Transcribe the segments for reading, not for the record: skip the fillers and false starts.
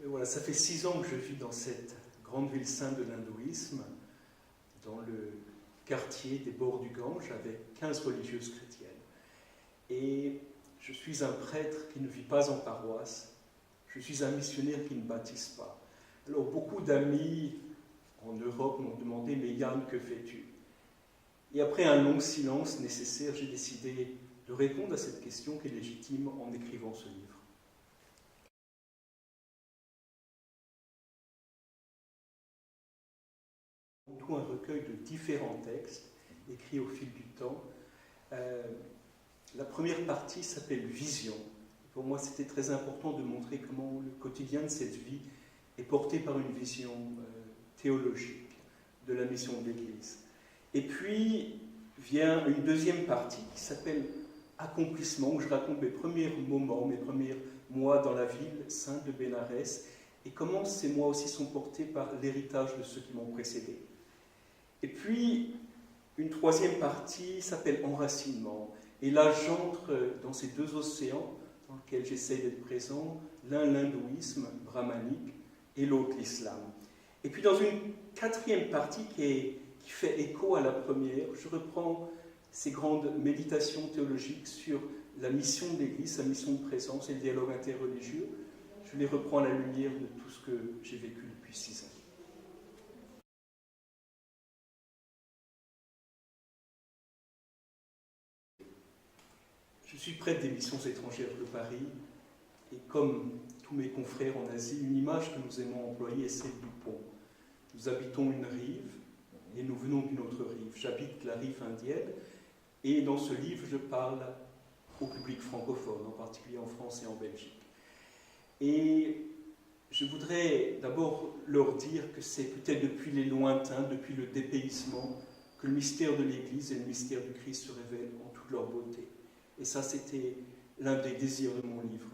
Voilà, ça fait 6 ans que je vis dans cette grande ville sainte de l'hindouisme, dans le quartier des bords du Gange, avec 15 religieuses chrétiennes. Et je suis un prêtre qui ne vit pas en paroisse, je suis un missionnaire qui ne baptise pas. Alors beaucoup d'amis en Europe m'ont demandé « Mais Yann, que fais-tu » Et après un long silence nécessaire, j'ai décidé de répondre à cette question qui est légitime en écrivant ce livre. Tout un recueil de différents textes écrits au fil du temps. La première partie s'appelle « Vision ». Pour moi, c'était très important de montrer comment le quotidien de cette vie est porté par une vision théologique de la mission de l'Église. Et puis vient une deuxième partie qui s'appelle « Accomplissement », où je raconte mes premiers moments, mes premiers mois dans la ville sainte de Bénarès, et comment ces mois aussi sont portés par l'héritage de ceux qui m'ont précédé. Et puis, une troisième partie s'appelle « Enracinement ». Et là, j'entre dans ces deux océans dans lesquels j'essaie d'être présent, l'un l'hindouisme brahmanique et l'autre l'islam. Et puis dans une quatrième partie qui fait écho à la première, je reprends ces grandes méditations théologiques sur la mission de l'Église, sa mission de présence et le dialogue interreligieux. Je les reprends à la lumière de tout ce que j'ai vécu depuis 6 ans. Je suis prêtre des missions étrangères de Paris, et comme tous mes confrères en Asie, une image que nous aimons employer est celle du pont. Nous habitons une rive, et nous venons d'une autre rive. J'habite la rive indienne, et dans ce livre, je parle au public francophone, en particulier en France et en Belgique. Et je voudrais d'abord leur dire que c'est peut-être depuis les lointains, depuis le dépaysement, que le mystère de l'Église et le mystère du Christ se révèlent en toute leur beauté. Et ça, c'était l'un des désirs de mon livre.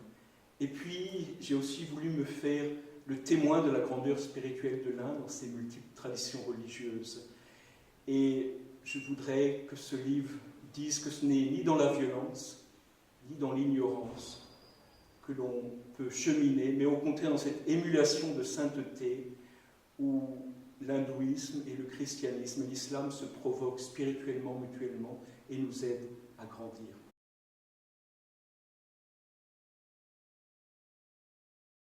Et puis, j'ai aussi voulu me faire le témoin de la grandeur spirituelle de l'Inde dans ses multiples traditions religieuses. Et je voudrais que ce livre dise que ce n'est ni dans la violence, ni dans l'ignorance que l'on peut cheminer, mais au contraire dans cette émulation de sainteté où l'hindouisme et le christianisme, l'islam se provoquent spirituellement, mutuellement, et nous aident à grandir.